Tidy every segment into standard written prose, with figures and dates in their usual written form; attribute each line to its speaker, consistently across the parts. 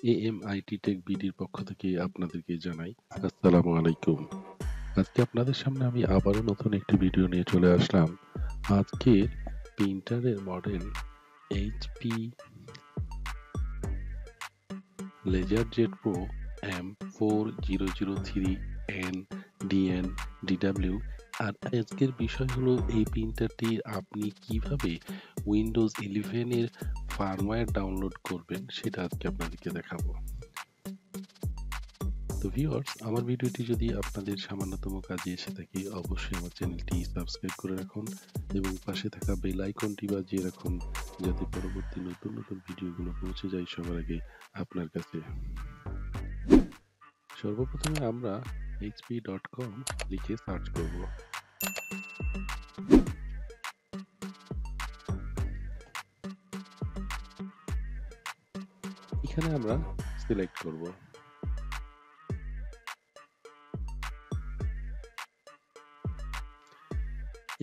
Speaker 1: এএমআইটি take বিডির পক্ষ থেকে আপনাদেরকে জানাই আসসালামু আলাইকুম। আজকে আপনাদের সামনে আমি আবারও নতুন একটি ভিডিও নিয়ে চলে আসলাম। আজকে প্রিন্টারের model HP LaserJet pro M4003N DN DW। আর আজকের বিষয় হলো এই প্রিন্টারটি আপনি কিভাবে উইন্ডোজ 11 এর ফার্মওয়্যার ডাউনলোড করবেন সেটা আজকে আপনাদেরকে দেখাবো। তো ভিউয়ার্স, আমার ভিডিওটি যদি আপনাদের সামান্যতম কাজে এসে থাকে অবশ্যই আমার চ্যানেলটি সাবস্ক্রাইব করে রাখুন এবং পাশে থাকা বেল আইকনটি বাজিয়ে রাখুন যাতে পরবর্তী নতুন নতুন ভিডিওগুলো পৌঁছে যায় সবার আগে আপনার কাছে। সর্বপ্রথমে আমরা hp.com লিখে সার্চ করব। এখানে আমরা সিলেক্ট করব।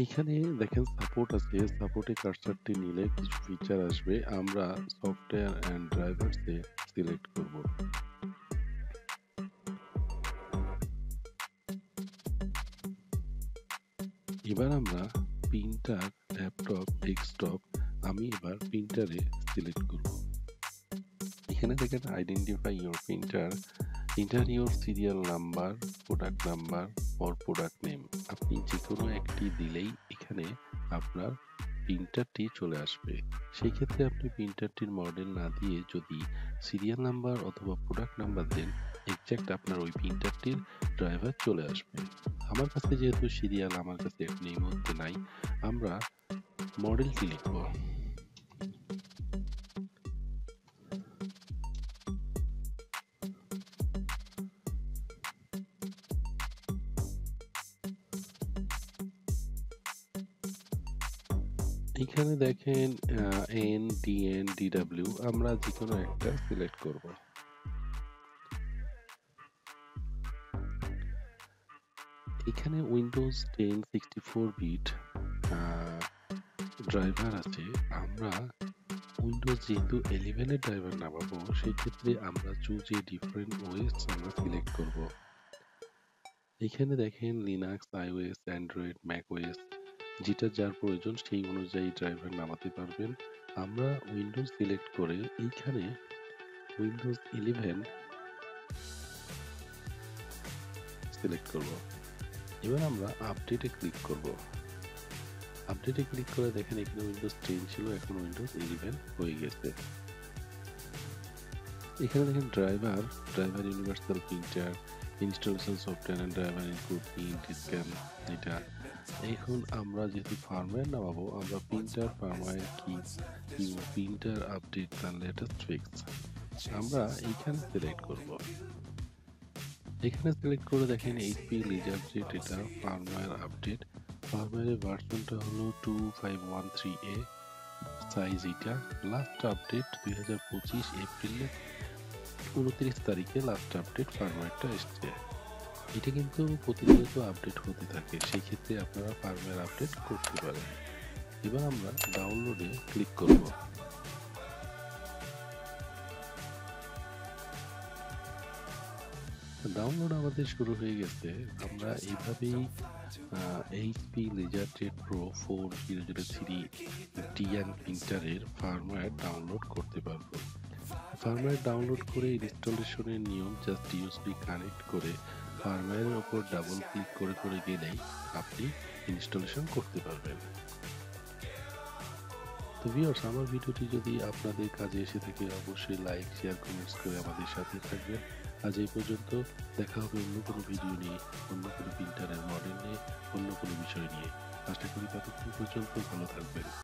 Speaker 1: এখানে দেখেন সাপোর্ট আছে, সাপোর্টে কার্সারটি নিলে কিছু ফিচার আসবে। আমরা সফটওয়্যার এন্ড ড্রাইভারসে সিলেক্ট করব। এবার আমরা প্রিন্টার, ল্যাপটপ, ডেস্কটপ, আমি এবার প্রিন্টারে সিলেক্ট করব। এখানে দেখেন identify your printer, enter your serial number, product number or product name. আপনি যে কোনো একটি দিলেই এখানে আপনার প্রিন্টারটি চলে আসবে। সেই ক্ষেত্রে আপনি প্রিন্টারটির মডেল না দিয়ে যদি সিরিয়াল নাম্বার অথবা প্রোডাক্ট নাম্বার দেন এক্সাক্ট আপনার ওই প্রিন্টারটির ড্রাইভার চলে আসবে। আমার কাছে যেহেতু সিরিয়াল আমার কাছে এখন এই মুহূর্তে নাই, আমরা মডেলটি লিখব। এখানে দেখেন NDN-DW, আমরা যে কোনো একটা সিলেক্ট করব। এখানে উইন্ডোজ 10 64 বিট ড্রাইভার আছে। আমরা উইন্ডোজ যেহেতু 11 এর ড্রাইভার নামাবো সেই ক্ষেত্রে আমরা চুজ এ ডিফারেন্ট ওএস আমরা সিলেক্ট করব। এখানে দেখেন লিনাক্স, আইওএস, অ্যান্ড্রয়েড, ম্যাকওএস যেটা যার প্রয়োজন সেই অনুযায়ী ড্রাইভার নামাতে পারবেন। আমরা উইন্ডোজ সিলেক্ট করে এইখানে উইন্ডোজ 11 সিলেক্ট করব। এবার আমরা আপডেটে ক্লিক করব। আপডেটে ক্লিক করে দেখেন এখানে উইন্ডোজ 10 ছিল, এখন উইন্ডোজ 11 হয়ে গেছে। এখানে দেখেন driver universal printer, installation software and driver include print scan. এটা এখন আমরা যেহেতু ফার্মওয়্যার নামাবো আমরা প্রিন্টার ফার্মওয়্যার কি printer update the latest fix আমরা এইখানে সিলেক্ট করব। এখানে সিলেক্ট করে দেখেন এইচপি লেজারজেট, এটা ফার্মওয়্যার আপডেট। ফার্মওয়্যারের ভার্সনটা হলো 2513A, সাইজ এটা। লাস্ট আপডেট 2025 এপ্রিলের 29 তারিখে লাস্ট আপডেট ফার্মওয়্যারটা এসছে। এটা কিন্তু প্রতিনিয়ত আপডেট হতে থাকে, সেই ক্ষেত্রে আপনারা ফার্মওয়্যার আপডেট করতে পারেন। এবার আমরা ডাউনলোডে ক্লিক করব। ডাউনলোড আমাদের শুরু হয়ে গেছে। আমরা এইভাবেই এইচপি লেজারজেট প্রো 4003 DN প্রিন্টারের ফার্মওয়্যার ডাউনলোড করতে পারবো। ফার্মওয়্যার ডাউনলোড করে ইনস্টলেশনের নিয়ম জাস্ট ইউএসবি কানেক্ট করে ফার্মওয়্যারের ওপর ডাবল ক্লিক করে করে গেলেই আপনি ইনস্টলেশন করতে পারবেন। তো ভিউয়ার্স, আমার ভিডিওটি যদি আপনাদের কাজে এসে থাকে অবশ্যই লাইক, শেয়ার, কমেন্টস করে আমাদের সাথে থাকবেন। আজ এই পর্যন্ত, দেখা হবে অন্য কোনো ভিডিও নিয়ে, অন্য কোনো প্রিন্টারের মডেল নিয়ে, অন্য কোনো বিষয় নিয়ে। আশা করি ততক্ষণ পর্যন্ত ভালো থাকবেন।